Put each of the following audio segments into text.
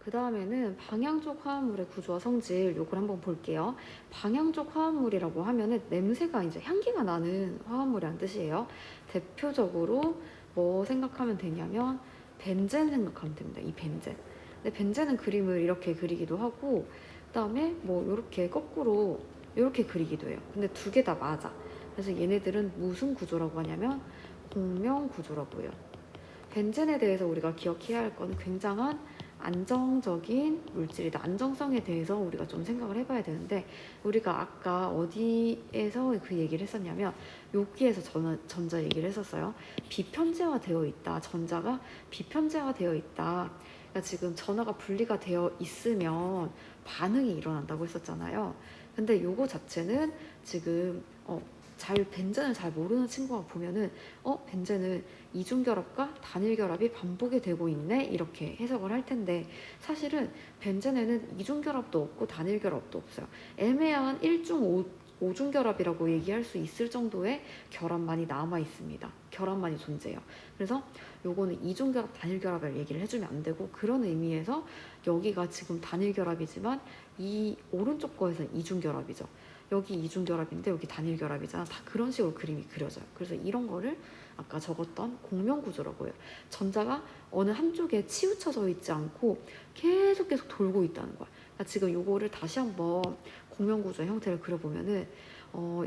그 다음에는 방향족 화합물의 구조와 성질, 요걸 한번 볼게요. 방향족 화합물이라고 하면은 냄새가 이제 향기가 나는 화합물이란 뜻이에요. 대표적으로 뭐 생각하면 되냐면 벤젠 생각하면 됩니다. 이 벤젠. 근데 벤젠은 그림을 이렇게 그리기도 하고, 그 다음에 뭐 이렇게 거꾸로 이렇게 그리기도 해요. 근데 두 개 다 맞아. 그래서 얘네들은 무슨 구조라고 하냐면 공명 구조라고 해요. 벤젠에 대해서 우리가 기억해야 할 거는 굉장한 안정적인 물질이다. 안정성에 대해서 우리가 좀 생각을 해봐야 되는데, 우리가 아까 어디에서 그 얘기를 했었냐면 여기에서 전자 얘기를 했었어요. 비편재화되어 있다. 전자가 비편재화되어 있다. 그러니까 지금 전하가 분리가 되어 있으면 반응이 일어난다고 했었잖아요. 근데 요거 자체는 지금 벤젠을 잘 모르는 친구가 보면은 벤젠은 이중결합과 단일결합이 반복이 되고 있네, 이렇게 해석을 할 텐데, 사실은 벤젠에는 이중결합도 없고 단일결합도 없어요. 애매한 1중 5중결합이라고 얘기할 수 있을 정도의 결합만이 남아 있습니다. 결합만이 존재해요. 그래서 요거는 이중결합, 단일결합을 얘기를 해주면 안 되고, 그런 의미에서 여기가 지금 단일결합이지만 이 오른쪽 거에서는 이중결합이죠. 여기 이중결합인데 여기 단일결합이잖아. 다 그런 식으로 그림이 그려져요. 그래서 이런 거를 아까 적었던 공명구조라고 해요. 전자가 어느 한쪽에 치우쳐져 있지 않고 계속 돌고 있다는 거야. 그러니까 지금 요거를 다시 한번 공명구조의 형태를 그려보면은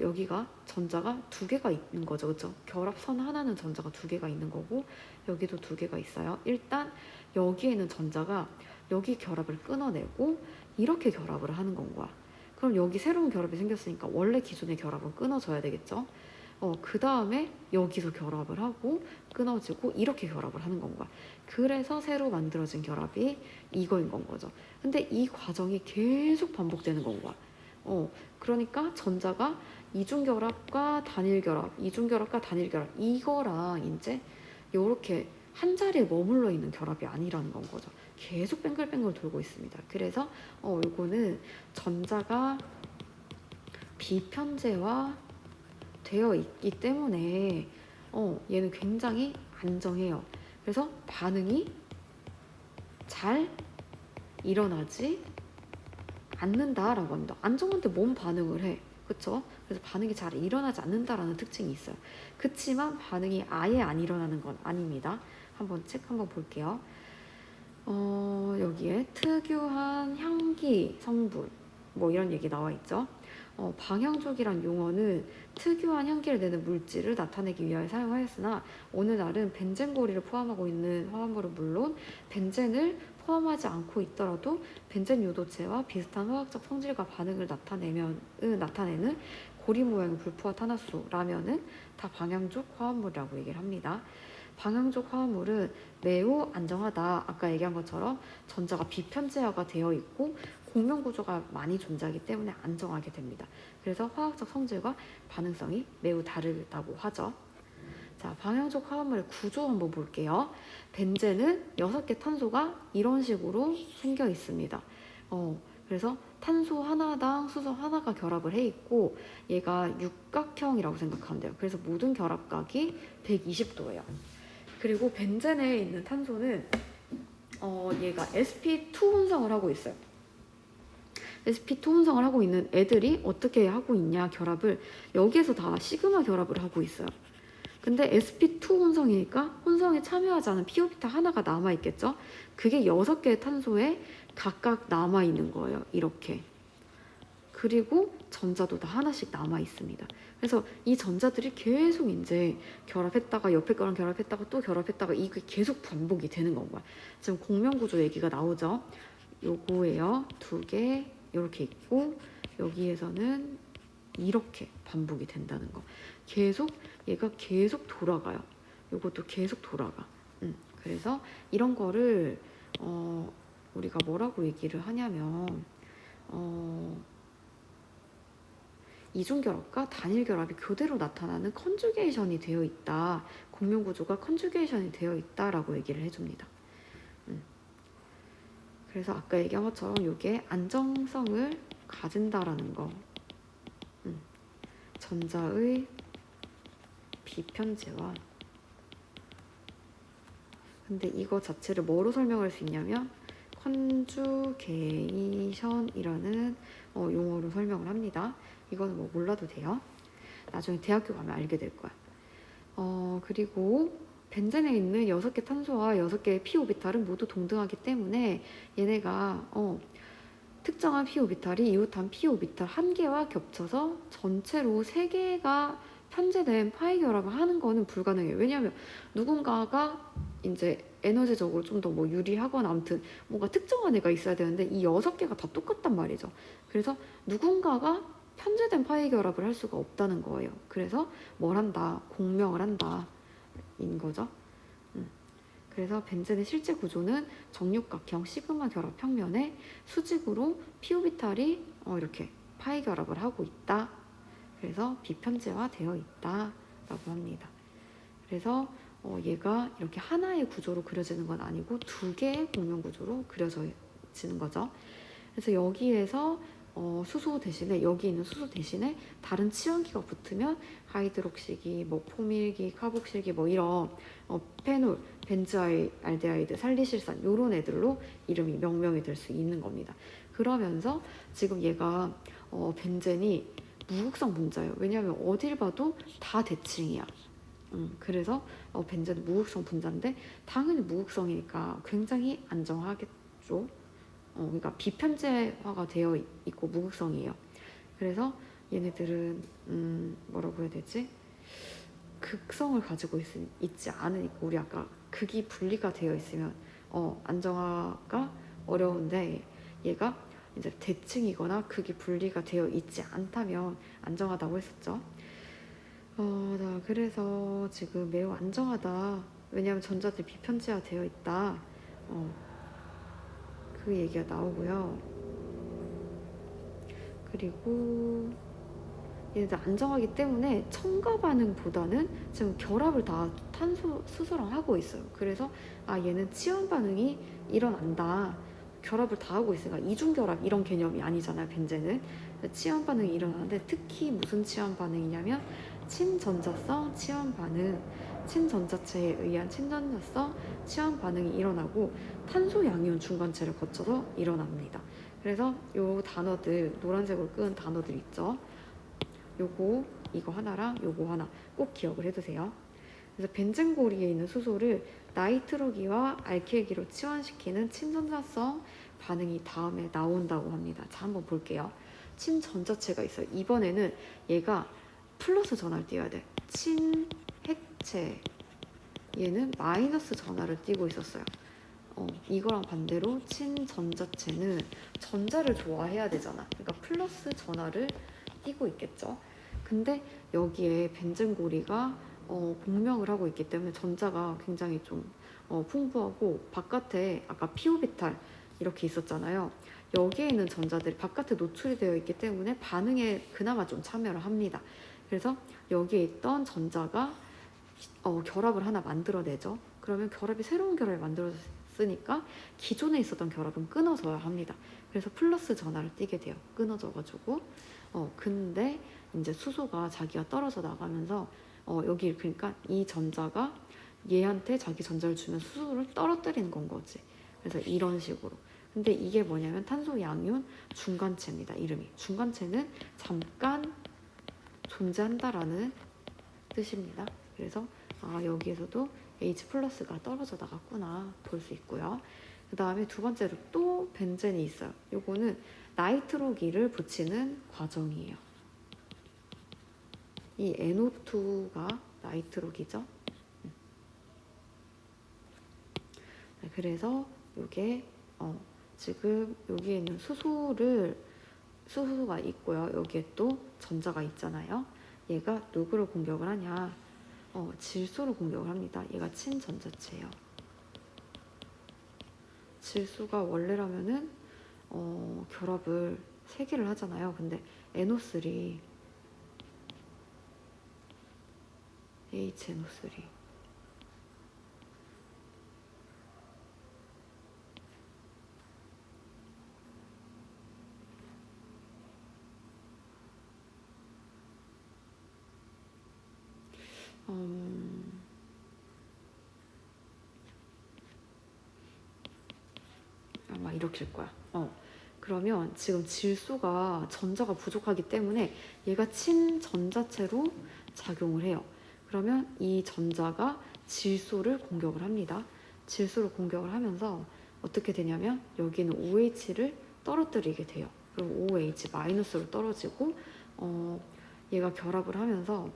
여기가 전자가 두 개가 있는 거죠. 그렇죠? 결합선 하나는 전자가 두 개가 있는 거고, 여기도 두 개가 있어요. 일단 여기에는 전자가 여기 결합을 끊어내고 이렇게 결합을 하는 건 거야. 그럼 여기 새로운 결합이 생겼으니까 원래 기존의 결합은 끊어져야 되겠죠. 그 다음에 여기서 결합을 하고 끊어지고 이렇게 결합을 하는 건 거야. 그래서 새로 만들어진 결합이 이거인 건 거죠. 근데 이 과정이 계속 반복되는 건 거야. 그러니까 전자가 이중결합과 단일결합, 이중결합과 단일결합, 이거랑 이제 요렇게 한 자리에 머물러 있는 결합이 아니라는 건 거죠. 계속 뱅글뱅글 돌고 있습니다. 그래서 요거는 전자가 비편재화 되어 있기 때문에 얘는 굉장히 안정해요. 그래서 반응이 잘 일어나지 않는다라고 합니다. 안정한데 뭔 반응을 해? 그쵸? 그래서 반응이 잘 일어나지 않는다라는 특징이 있어요. 그치만 반응이 아예 안 일어나는 건 아닙니다. 한번 책 한번 볼게요. 여기에 특유한 향기 성분 뭐 이런 얘기 나와 있죠. 방향족이란 용어는 특유한 향기를 내는 물질을 나타내기 위하여 사용하였으나, 오늘날은 벤젠고리를 포함하고 있는 화합물은 물론 벤젠을 포함하지 않고 있더라도 벤젠 요도체와 비슷한 화학적 성질과 반응을 나타내는 고리 모양의 불포화 탄화수라면은 다 방향족 화합물이라고 얘기를 합니다. 방향족 화합물은 매우 안정하다. 아까 얘기한 것처럼 전자가 비편재화가 되어 있고 공명구조가 많이 존재하기 때문에 안정하게 됩니다. 그래서 화학적 성질과 반응성이 매우 다르다고 하죠. 자, 방향족 화합물의 구조 한번 볼게요. 벤젠은 6개 탄소가 이런 식으로 생겨 있습니다. 그래서 탄소 하나당 수소 하나가 결합을 해 있고, 얘가 육각형이라고 생각하면 돼요. 그래서 모든 결합각이 120도예요. 그리고 벤젠에 있는 탄소는 얘가 sp2 혼성을 하고 있어요. sp2 혼성을 하고 있는 애들이 어떻게 하고 있냐, 결합을 여기에서 다 시그마 결합을 하고 있어요. 근데 sp2 혼성이니까 혼성에 참여하지 않은 p오비타 하나가 남아있겠죠. 그게 6개의 탄소에 각각 남아있는 거예요. 이렇게. 그리고 전자도 다 하나씩 남아있습니다. 그래서 이 전자들이 계속 이제 결합했다가 옆에 거랑 결합했다가 또 결합했다가 이게 계속 반복이 되는 건 거야. 지금 공명구조 얘기가 나오죠. 요거예요. 2개 이렇게 있고, 여기에서는 이렇게 반복이 된다는 거. 얘가 계속 돌아가요. 요것도 계속 돌아가. 그래서 이런 거를 우리가 뭐라고 얘기를 하냐면 이중결합과 단일결합이 교대로 나타나는 컨주게이션이 되어 있다. 공명구조가 컨주게이션이 되어 있다라고 얘기를 해줍니다. 그래서 아까 얘기한 것처럼 이게 안정성을 가진다라는 거. 전자의 비편재화. 근데 이거 자체를 뭐로 설명할 수 있냐면 컨주게이션이라는 용어로 설명을 합니다. 이거는 뭐 몰라도 돼요. 나중에 대학교 가면 알게 될 거야. 그리고 벤젠에 있는 6개 탄소와 6개의 p 오비탈은 모두 동등하기 때문에 얘네가 특정한 p 오비탈이 이웃한 p 오비탈 1개와 겹쳐서 전체로 3개가 편제된 파이 결합을 하는 거는 불가능해요. 왜냐하면 누군가가 이제 에너지적으로 좀 더 뭐 유리하거나 아무튼 뭔가 특정한 애가 있어야 되는데 이 6개가 다 똑같단 말이죠. 그래서 누군가가 편제된 파이 결합을 할 수가 없다는 거예요. 그래서 뭘 한다? 공명을 한다. 인 거죠. 그래서 벤젠의 실제 구조는 정육각형 시그마 결합 평면에 수직으로 p 오비탈이 이렇게 파이 결합을 하고 있다. 그래서 비편제화 되어 있다 라고 합니다. 그래서 얘가 이렇게 하나의 구조로 그려지는 건 아니고 2개의 공명 구조로 그려지는 거죠. 그래서 여기에서 수소 대신에 여기 있는 수소 대신에 다른 치환기가 붙으면 하이드록시기, 뭐 포밀기, 카복실기 뭐 이런 페놀, 벤즈알데하이드, 살리실산 이런 애들로 이름이 명명이 될 수 있는 겁니다. 그러면서 지금 얘가 벤젠이 무극성 분자예요. 왜냐하면 어딜 봐도 다 대칭이야. 그래서 벤젠은 무극성 분자인데 당연히 무극성이니까 굉장히 안정하겠죠. 그러니까 비편제화가 되어 있고 무극성이에요. 그래서 얘네들은 뭐라고 해야 되지? 극성을 가지고 있지 않으니까 우리 아까 극이 분리가 되어 있으면 안정화가 어려운데 얘가 이제 대칭이거나 극이 분리가 되어 있지 않다면 안정하다고 했었죠. 그래서 지금 매우 안정하다. 왜냐하면 전자들 비편제화 되어 있다. 그 얘기가 나오고요. 그리고 얘네들 안정하기 때문에 첨가 반응보다는 지금 결합을 다 탄소, 수소랑 하고 있어요. 그래서 얘는 치환 반응이 일어난다. 결합을 다 하고 있으니까 이중결합 이런 개념이 아니잖아요. 벤젠은. 치환 반응이 일어나는데 특히 무슨 치환 반응이냐면 친전자성 치환 반응. 친전자체에 의한 친전자성 치환 반응이 일어나고 탄소 양이온 중간체를 거쳐서 일어납니다. 그래서 요 단어들 노란색으로 끄은 단어들 있죠. 요거 이거 하나랑 요거 하나 꼭 기억을 해두세요. 그래서 벤젠고리에 있는 수소를 나이트로기와 알킬기로 치환시키는 친전자성 반응이 다음에 나온다고 합니다. 자, 한번 볼게요. 친전자체가 있어요. 이번에는 얘가 플러스 전화를 띄워야 돼. 친핵체. 얘는 마이너스 전화를 띄고 있었어요. 이거랑 반대로 친전자체는 전자를 좋아해야 되잖아. 그러니까 플러스 전화를 띄고 있겠죠. 근데 여기에 벤젠고리가 공명을 하고 있기 때문에 전자가 굉장히 좀 풍부하고 바깥에 아까 p-오비탈 이렇게 있었잖아요. 여기에 있는 전자들이 바깥에 노출이 되어 있기 때문에 반응에 그나마 좀 참여를 합니다. 그래서 여기에 있던 전자가 결합을 하나 만들어내죠. 그러면 새로운 결합이 만들어졌으니까 기존에 있었던 결합은 끊어져야 합니다. 그래서 플러스 전하를 띄게 돼요. 끊어져가지고. 근데 이제 수소가 자기가 떨어져 나가면서 여기 그러니까 이 전자가 얘한테 자기 전자를 주면서 수소를 떨어뜨리는 건 거지. 그래서 이런 식으로. 근데 이게 뭐냐면 탄소 양이온 중간체입니다. 이름이. 중간체는 잠깐 존재한다라는 뜻입니다. 그래서 여기에서도 H 플러스가 떨어져 나갔구나 볼 수 있고요. 그 다음에 두 번째로 또 벤젠이 있어요. 요거는 나이트로기를 붙이는 과정이에요. 이 NO2가 나이트로기죠. 네, 그래서 요게 지금 여기에 있는 수소가 있고요. 여기에 또 전자가 있잖아요. 얘가 누구를 공격을 하냐? 질소를 공격을 합니다. 얘가 친전자체예요. 질소가 원래라면은 결합을 3개를 하잖아요. 근데 NO3 HNO3 아마 일으킬 거야. 그러면 지금 질소가 전자가 부족하기 때문에 얘가 친전자체로 작용을 해요. 그러면 이 전자가 질소를 공격을 합니다. 질소를 공격을 하면서 어떻게 되냐면 여기는 OH를 떨어뜨리게 돼요. 그럼 OH-로 떨어지고 얘가 결합을 하면서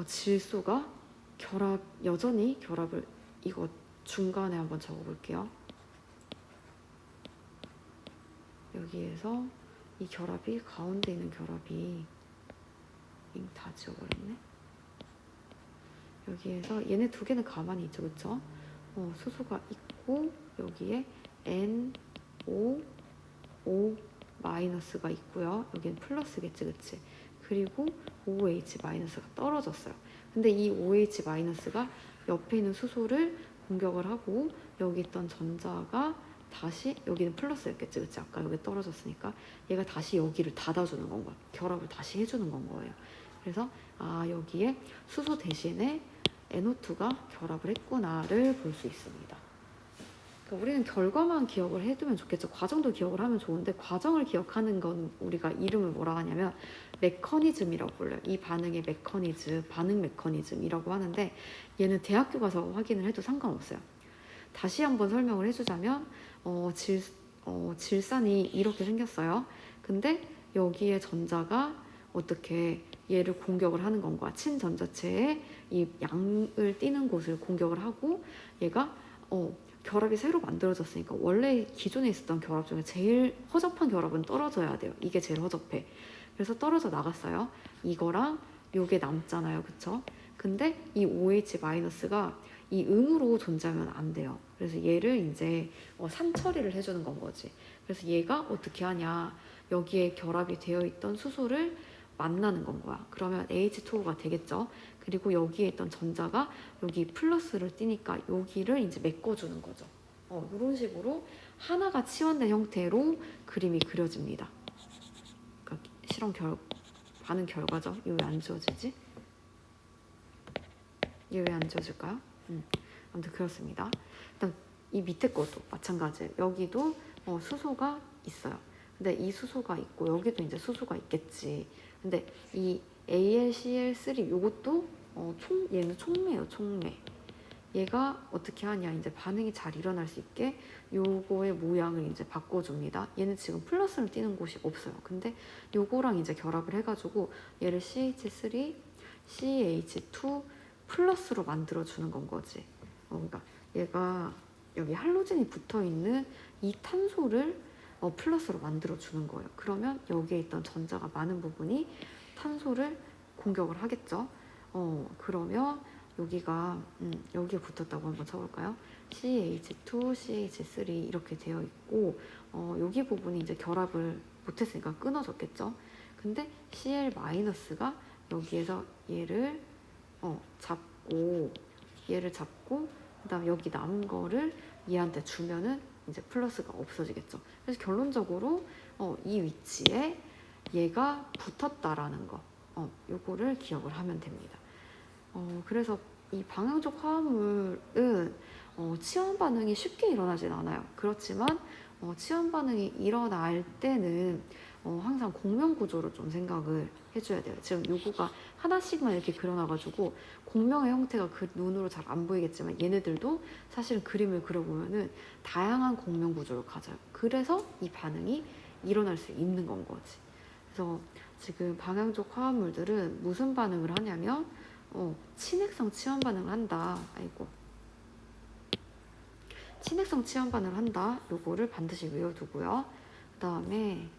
질소가 여전히 결합을, 이거 중간에 한번 적어볼게요. 여기에서 이 결합이, 가운데 있는 결합이 다 지워버렸네. 여기에서 얘네 두 개는 가만히 있죠, 그쵸? 수소가 있고 여기에 NO, O-가 있고요. 여기는 플러스겠지, 그치? 그리고 OH-가 떨어졌어요. 근데 이 OH-가 옆에 있는 수소를 공격을 하고 여기 있던 전자가 다시, 여기는 플러스였겠지, 그치? 아까 여기 떨어졌으니까 얘가 다시 여기를 닫아주는 건 거야. 결합을 다시 해주는 건 거예요. 그래서 여기에 수소 대신에 NO2가 결합을 했구나를 볼 수 있습니다. 그러니까 우리는 결과만 기억을 해두면 좋겠죠. 과정도 기억을 하면 좋은데, 과정을 기억하는 건 우리가 이름을 뭐라 하냐면 메커니즘이라고 불러요. 이 반응의 메커니즘, 반응 메커니즘이라고 하는데, 얘는 대학교 가서 확인을 해도 상관없어요. 다시 한번 설명을 해주자면 질산이 이렇게 생겼어요. 근데 여기에 전자가 어떻게 얘를 공격을 하는 건 거야. 친전자체에 이 양을 띠는 곳을 공격을 하고 얘가 결합이 새로 만들어졌으니까 원래 기존에 있었던 결합 중에 제일 허접한 결합은 떨어져야 돼요. 이게 제일 허접해. 그래서 떨어져 나갔어요. 이거랑 요게 남잖아요, 그쵸? 근데 이 OH-가 이 음으로 존재하면 안 돼요. 그래서 얘를 이제 산 처리를 해주는 건 거지. 그래서 얘가 어떻게 하냐, 여기에 결합이 되어 있던 수소를 만나는 건 거야. 그러면 H2O가 되겠죠. 그리고 여기에 있던 전자가 여기 플러스를 띠니까 여기를 이제 메꿔주는 거죠. 이런 식으로 하나가 치환된 형태로 그림이 그려집니다. 그러니까 실험 반응 결과죠. 이거 왜 안 지워지지? 얘 왜 안 지워질까요? 아무튼 그렇습니다. 일단 이 밑에 것도 마찬가지예요. 여기도 수소가 있어요. 근데 이 수소가 있고 여기도 이제 수소가 있겠지. 근데 이 AlCl3 요것도 얘는 촉매예요, 촉매. 얘가 어떻게 하냐, 이제 반응이 잘 일어날 수 있게 요거의 모양을 이제 바꿔줍니다. 얘는 지금 플러스를 띄는 곳이 없어요. 근데 요거랑 이제 결합을 해가지고 얘를 CH3, CH2 플러스로 만들어주는 건 거지. 그러니까 얘가 여기 할로젠이 붙어있는 이 탄소를 플러스로 만들어주는 거예요. 그러면 여기에 있던 전자가 많은 부분이 탄소를 공격을 하겠죠. 그러면 여기가 여기에 붙었다고 한번 쳐볼까요? CH2, CH3 이렇게 되어 있고 여기 부분이 이제 결합을 못했으니까 끊어졌겠죠. 근데 Cl-가 여기에서 얘를 잡고 그다음 여기 남은 거를 얘한테 주면은 이제 플러스가 없어지겠죠. 그래서 결론적으로 이 위치에 얘가 붙었다라는 거, 요거를 기억을 하면 됩니다. 그래서 이 방향족 화합물은 치환 반응이 쉽게 일어나진 않아요. 그렇지만 치환 반응이 일어날 때는 항상 공명 구조로 좀 생각을 해줘야 돼요. 지금 요거가 하나씩만 이렇게 그려놔가지고 공명의 형태가 그 눈으로 잘 안 보이겠지만 얘네들도 사실은 그림을 그려보면은 다양한 공명 구조를 가져요. 그래서 이 반응이 일어날 수 있는 건 거지. 그래서 지금 방향족 화합물들은 무슨 반응을 하냐면 친핵성 치환 반응을 한다. 친핵성 치환 반응을 한다. 요거를 반드시 외워두고요. 그 다음에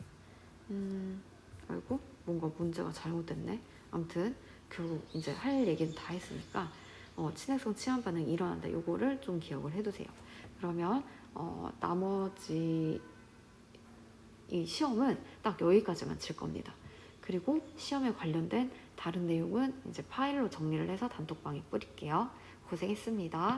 뭔가 문제가 잘못됐네. 아무튼 결국 이제 할 얘기는 다 했으니까 친핵성 치환 반응이 일어난다. 요거를 좀 기억을 해두세요. 그러면 나머지 이 시험은 딱 여기까지만 칠 겁니다. 그리고 시험에 관련된 다른 내용은 이제 파일로 정리를 해서 단톡방에 뿌릴게요. 고생했습니다.